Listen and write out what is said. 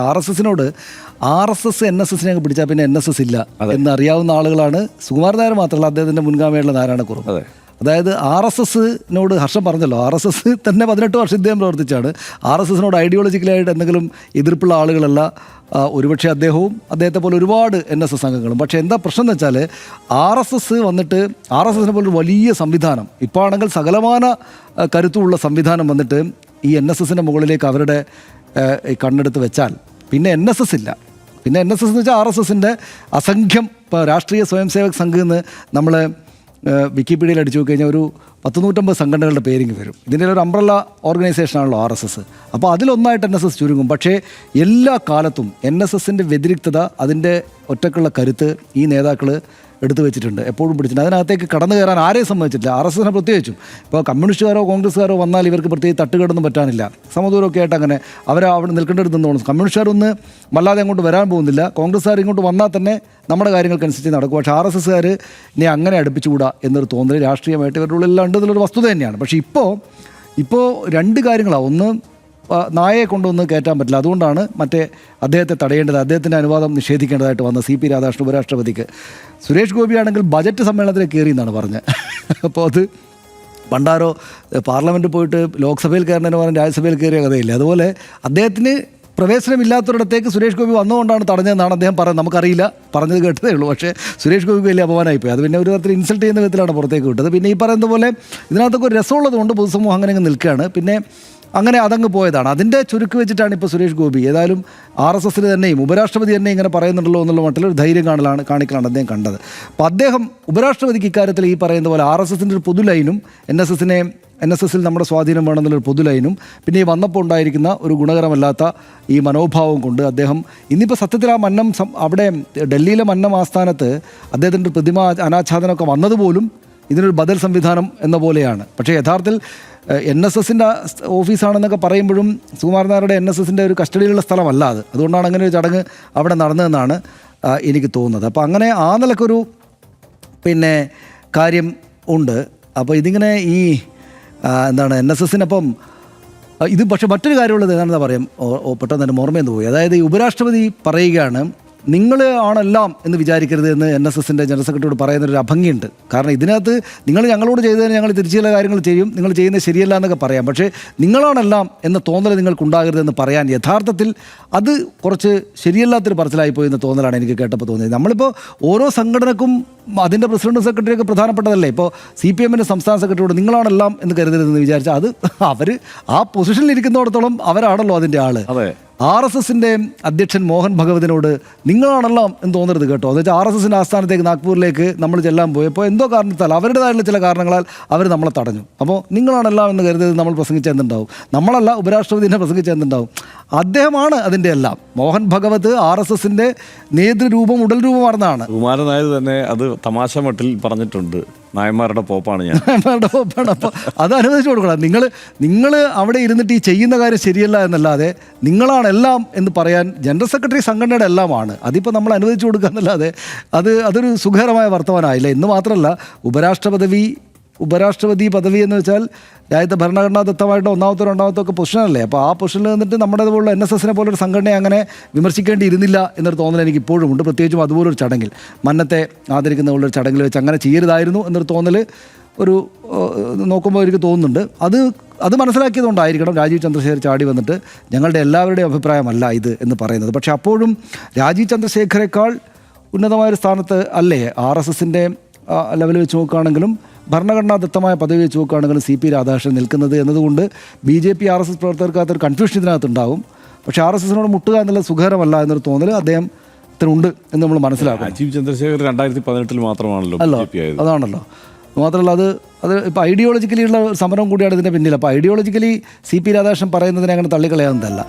R S എസിനോട് RSS NSSനെ പിടിച്ചാൽ പിന്നെ NSS ഇല്ല എന്നറിയാവുന്ന ആളുകളാണ് സുകുമാരൻ നായർ മാത്രമല്ല അദ്ദേഹത്തിൻ്റെ മുൻഗാമിയുള്ള നാരായണക്കുറുപ്പ്. അതായത് RSSനോട് ഹർഷം പറഞ്ഞല്ലോ, RSS തന്നെ 18 വർഷം ഇദ്ദേഹം പ്രവർത്തിച്ചാണ്. RSSനോട് ഐഡിയോളജിക്കലായിട്ട് എന്തെങ്കിലും എതിർപ്പുള്ള ആളുകളല്ല ഒരുപക്ഷെ അദ്ദേഹവും അദ്ദേഹത്തെ പോലെ ഒരുപാട് NSS അംഗങ്ങളും. പക്ഷേ എന്താ പ്രശ്നം എന്ന് വെച്ചാൽ RSS വന്നിട്ട് RSSനെ പോലൊരു വലിയ സംവിധാനം ഇപ്പോൾ ആണെങ്കിൽ സകലമാന കരുത്തുള്ള സംവിധാനം വന്നിട്ട് ഈ NSSൻ്റെ മുകളിലേക്ക് അവരുടെ കണ്ണെടുത്ത് വെച്ചാൽ പിന്നെ NSS ഇല്ല. പിന്നെ NSS എന്ന് വെച്ചാൽ RSSൻ്റെ അസംഖ്യം ഇപ്പോൾ രാഷ്ട്രീയ സ്വയം സേവക് സംഘ് എന്ന് നമ്മൾ വിക്കിപീഡിയയിൽ അടിച്ചു നോക്കി കഴിഞ്ഞാൽ ഒരു 150 സംഘടനകളുടെ പേരിങ് വരും. ഇതിൻ്റെ ഒരു അംബ്രല്ല ഓർഗനൈസേഷനാണല്ലോ RSS. അപ്പോൾ അതിലൊന്നായിട്ട് NSS ചുരുങ്ങും. പക്ഷേ എല്ലാ കാലത്തും NSSൻ്റെ വ്യതിരിക്തത, അതിൻ്റെ ഒറ്റക്കുള്ള കരുത്ത് ഈ നേതാക്കൾ എടുത്തു വെച്ചിട്ടുണ്ട്, എപ്പോഴും പിടിച്ചിട്ടുണ്ട്. അതിനകത്തേക്ക് കടന്നു കയറാൻ ആരെയും സമ്മതിച്ചിട്ടില്ല. RSSനെ പ്രത്യേകിച്ചും ഇപ്പോൾ കമ്മ്യൂണിസ്റ്റുകാരോ കോൺഗ്രസ്സുകാരോ വന്നാൽ ഇവർക്ക് പ്രത്യേകിച്ച് തട്ടുകടൊന്നും പറ്റാനില്ല. സമദൂരമൊക്കെ ആയിട്ട് അങ്ങനെ അവർ അവിടെ നിൽക്കേണ്ടടുത്ത് തോന്നുന്നു. കമ്മ്യൂണിസ്റ്റുകാരൊന്ന് വല്ലാതെ അങ്ങോട്ട് വരാൻ പോകുന്നില്ല. കോൺഗ്രസ്സുകാർ ഇങ്ങോട്ട് വന്നാൽ തന്നെ നമ്മുടെ കാര്യങ്ങൾക്കനുസരിച്ച് നടക്കും. പക്ഷേ RSSകാർ ഇനി അങ്ങനെ അടുപ്പിച്ചുകൂടാ എന്നൊരു തോന്നൽ രാഷ്ട്രീയമായിട്ട് ഇവരുടെ ഉള്ളിലെല്ലാം ഉണ്ട് എന്നുള്ളൊരു വസ്തുത തന്നെയാണ്. പക്ഷേ ഇപ്പോൾ രണ്ട് കാര്യങ്ങളാണ്. ഒന്ന്, നായയെ കൊണ്ടൊന്ന് കയറ്റാൻ പറ്റില്ല, അതുകൊണ്ടാണ് മറ്റേ അദ്ദേഹത്തെ തടയേണ്ടത്, അദ്ദേഹത്തിൻ്റെ അനുവാദം നിഷേധിക്കേണ്ടതായിട്ട് വന്ന CP രാധാകൃഷ്ണൻ ഉപരാഷ്ട്രപതിക്ക്. സുരേഷ് ഗോപിയാണെങ്കിൽ ബജറ്റ് സമ്മേളനത്തിൽ കയറി എന്നാണ് പറഞ്ഞത്. അപ്പോൾ അത് പണ്ടാരോ പാർലമെൻറ്റിൽ പോയിട്ട് ലോക്സഭയിൽ കയറുന്നതിന് പറഞ്ഞ് രാജ്യസഭയിൽ കയറിയ കഥയില്ല. അതുപോലെ അദ്ദേഹത്തിന് പ്രവേശനമില്ലാത്തവരിടത്തേക്ക് സുരേഷ് ഗോപി വന്നുകൊണ്ടാണ് തടഞ്ഞതെന്നാണ് അദ്ദേഹം പറയുന്നത്. നമുക്കറിയില്ല, പറഞ്ഞത് കേട്ടതേ ഉള്ളൂ. പക്ഷേ സുരേഷ് ഗോപിക്ക് വലിയ അപമാനമായിപ്പോയി. അത് പിന്നെ ഒരു തരത്തിൽ ഇൻസൾട്ട് ചെയ്യുന്ന വിധത്തിലാണ് പുറത്തേക്ക് വിട്ടത്. പിന്നെ ഈ പറയുന്ന പോലെ ഇതിനകത്തൊക്കെ ഒരു രസമുള്ളത് കൊണ്ട് പൊതുസമൂഹം അങ്ങനെ നിൽക്കുകയാണ്. പിന്നെ അങ്ങനെ അതങ്ങ് പോയതാണ്. അതിൻ്റെ ചുരുക്ക് വെച്ചിട്ടാണ് ഇപ്പോൾ സുരേഷ് ഗോപി ഏതായാലും RSSന് തന്നെയും ഉപരാഷ്ട്രപതി തന്നെ ഇങ്ങനെ പറയുന്നുണ്ടല്ലോ എന്നുള്ള മട്ടിലൊരു ധൈര്യം കാണിക്കലാണ് അദ്ദേഹം കണ്ടത്. അപ്പോൾ അദ്ദേഹം ഉപരാഷ്ട്രപതിക്ക് ഇക്കാര്യത്തിൽ ഈ പറയുന്ന പോലെ RSSൻ്റെ ഒരു പൊതു ലൈനും NSSൽ നമ്മുടെ സ്വാധീനം വേണമെന്നുള്ളൊരു പൊതു ലൈനും പിന്നെ ഈ വന്നപ്പോൾ ഉണ്ടായിരിക്കുന്ന ഒരു ഗുണകരമല്ലാത്ത ഈ മനോഭാവം കൊണ്ട് അദ്ദേഹം ഇന്നിപ്പോൾ സത്യത്തിൽ ആ മന്നം അവിടെ ഡൽഹിയിലെ മന്നം ആസ്ഥാനത്ത് അദ്ദേഹത്തിൻ്റെ പ്രതിമ അനാച്ഛാദനമൊക്കെ വന്നതുപോലും ഇതിനൊരു ബദൽ സംവിധാനം എന്ന പോലെയാണ്. പക്ഷേ യഥാർത്ഥത്തിൽ NSSൻ്റെ ഓഫീസാണെന്നൊക്കെ പറയുമ്പോഴും സുകുമാരൻ നായരുടെ NSSൻ്റെ ഒരു കസ്റ്റഡിയിലുള്ള സ്ഥലമല്ല അത്. അതുകൊണ്ടാണ് അങ്ങനെ ഒരു ചടങ്ങ് അവിടെ നടന്നതെന്നാണ് എനിക്ക് തോന്നുന്നത്. അപ്പോൾ അങ്ങനെ ആ നിലക്കൊരു പിന്നെ കാര്യം ഉണ്ട്. അപ്പോൾ ഇതിങ്ങനെ ഈ എന്താണ് NSSനപ്പം ഇത് പക്ഷേ മറ്റൊരു കാര്യമുള്ളത് എന്താണെന്ന് പറയാം, പെട്ടെന്ന് തന്നെ ഓർമ്മയെന്ന് പോയി. അതായത് ഈ ഉപരാഷ്ട്രപതി പറയുകയാണ് നിങ്ങൾ ആണെല്ലാം എന്ന് വിചാരിക്കരുത് എന്ന് NSSൻ്റെ ജനറൽ സെക്രട്ടറിയോട് പറയുന്നൊരു അഭംഗിയുണ്ട്. കാരണം ഇതിനകത്ത് നിങ്ങൾ ഞങ്ങളോട് ചെയ്തതിന് ഞങ്ങൾ തിരിച്ചു ചില കാര്യങ്ങൾ ചെയ്യും, നിങ്ങൾ ചെയ്യുന്നത് ശരിയല്ല എന്നൊക്കെ പറയാം. പക്ഷേ നിങ്ങളാണെല്ലാം എന്ന തോന്നൽ നിങ്ങൾക്കുണ്ടാകരുതെന്ന് പറയാൻ യഥാർത്ഥത്തിൽ അത് കുറച്ച് ശരിയല്ലാത്തൊരു പറച്ചിലായിപ്പോയി എന്ന തോന്നലാണ് എനിക്ക് കേട്ടപ്പോൾ തോന്നിയത്. നമ്മളിപ്പോൾ ഓരോ സംഘടനക്കും അതിൻ്റെ പ്രസിഡന്റ് സെക്രട്ടറിയൊക്കെ പ്രധാനപ്പെട്ടതല്ലേ. ഇപ്പോൾ CPMൻ്റെ സംസ്ഥാന സെക്രട്ടറിയോട് നിങ്ങളാണെല്ലാം എന്ന് കരുതരുതെന്ന് വിചാരിച്ചാൽ അത് അവർ ആ പൊസിഷനിൽ ഇരിക്കുന്നിടത്തോളം അവരാണല്ലോ അതിൻ്റെ ആള്. RSSൻ്റെ അധ്യക്ഷൻ മോഹൻ ഭഗവതിനോട് നിങ്ങളാണെല്ലാം എന്ന് തോന്നരുത് കേട്ടോ. എന്ന് വെച്ചാൽ RSSൻ്റെ ആസ്ഥാനത്തേക്ക് നാഗ്പൂരിലേക്ക് നമ്മൾ ചെല്ലാൻ പോയപ്പോൾ എന്തോ കാരണത്താൽ അവരുടേതായിട്ടുള്ള ചില കാരണങ്ങളാൽ അവർ നമ്മളെ തടഞ്ഞു. അപ്പോൾ നിങ്ങളാണെല്ലാം എന്ന് കരുതരുത് നമ്മൾ പ്രസംഗിച്ചെന്തുണ്ടാവും, നമ്മളല്ല ഉപരാഷ്ട്രപതിനെ പ്രസംഗിച്ചെന്തുണ്ടാവും, അദ്ദേഹമാണ് അതിൻ്റെ എല്ലാം. മോഹൻ ഭഗവത് RSSൻ്റെ നേതൃരൂപം ഉടൽ രൂപമാർന്നാണ്. കുമാരൻ നായർ തന്നെ അത് തമാശ മട്ടിൽ പറഞ്ഞിട്ടുണ്ട്, നായന്മാരുടെ പോപ്പാണ് ഞാൻ, നായന്മാരുടെ പോപ്പാണ്. അപ്പോൾ അത് അനുവദിച്ചു കൊടുക്കണം. നിങ്ങൾ അവിടെ ഇരുന്നിട്ട് ഈ ചെയ്യുന്ന കാര്യം ശരിയല്ല എന്നല്ലാതെ നിങ്ങളാണ് എല്ലാം എന്ന് പറയാൻ ജനറൽ സെക്രട്ടറി സംഘടനയുടെ എല്ലാമാണ്. അതിപ്പോൾ നമ്മൾ അനുവദിച്ചു കൊടുക്കുക എന്നല്ലാതെ അതൊരു സുഖകരമായ വർത്തമാനമായില്ല. എന്ന് മാത്രമല്ല ഉപരാഷ്ട്രപതി പദവി എന്ന് വെച്ചാൽ രാജ്യത്തെ ഭരണഘടനാദത്തമായിട്ട് ഒന്നാമത്തോ രണ്ടാമത്തോ ഒക്കെ പൊസിഷനല്ലേ. അപ്പോൾ ആ പൊസിഷനിൽ നിന്നിട്ട് നമ്മുടെ പോലുള്ള NSSനെ പോലൊരു സംഘടനയെ അങ്ങനെ വിമർശിക്കേണ്ടിയിരുന്നില്ല എന്നൊരു തോന്നൽ എനിക്ക് ഇപ്പോഴും ഉണ്ട്. പ്രത്യേകിച്ചും അതുപോലൊരു ചടങ്ങിൽ മന്നത്തെ ആദരിക്കുന്ന പോലൊരു ചടങ്ങിൽ വെച്ച് അങ്ങനെ ചെയ്യരുതായിരുന്നു എന്നൊരു തോന്നൽ ഒരു നോക്കുമ്പോൾ എനിക്ക് തോന്നുന്നുണ്ട്. അത് മനസ്സിലാക്കിയതുകൊണ്ടായിരിക്കണം രാജീവ് ചന്ദ്രശേഖർ ചാടി വന്നിട്ട് ഞങ്ങളുടെ എല്ലാവരുടെയും അഭിപ്രായമല്ല ഇത് എന്ന് പറയുന്നത്. പക്ഷേ അപ്പോഴും രാജീവ് ചന്ദ്രശേഖരേക്കാൾ ഉന്നതമായൊരു സ്ഥാനത്ത് അല്ലേ RSSൻ്റെ ലെവൽ വെച്ച് നോക്കുകയാണെങ്കിലും ഭരണഘടനാദത്തമായ പദവി വെച്ച് നോക്കുകയാണെങ്കിലും CP രാധാകൃഷ്ണൻ നിൽക്കുന്നത് എന്നതുകൊണ്ട് BJP RSS പ്രവർത്തകർക്കകത്തൊരു കൺഫ്യൂഷൻ ഇതിനകത്തുണ്ടാവും. പക്ഷേ RSSനോട് മുട്ടുക എന്നുള്ളത് സുഖകരമല്ല എന്നൊരു തോന്നൽ അദ്ദേഹത്തിനുണ്ട് എന്ന് നമ്മൾ മനസ്സിലാക്കും. രാജീവ് ചന്ദ്രശേഖർ 2018 മാത്രമാണല്ലോ അതാണല്ലോ. മാത്രമല്ല അത് ഇപ്പോൾ ഐഡിയോളജിക്കലി ഉള്ള സമരം കൂടിയാണ് ഇതിൻ്റെ പിന്നിൽ. അപ്പോൾ ഐഡിയോളജിക്കലി CP രാധാകൃഷ്ണൻ പറയുന്നതിനെ അങ്ങനെ തള്ളിക്കളയാവുന്നതല്ല.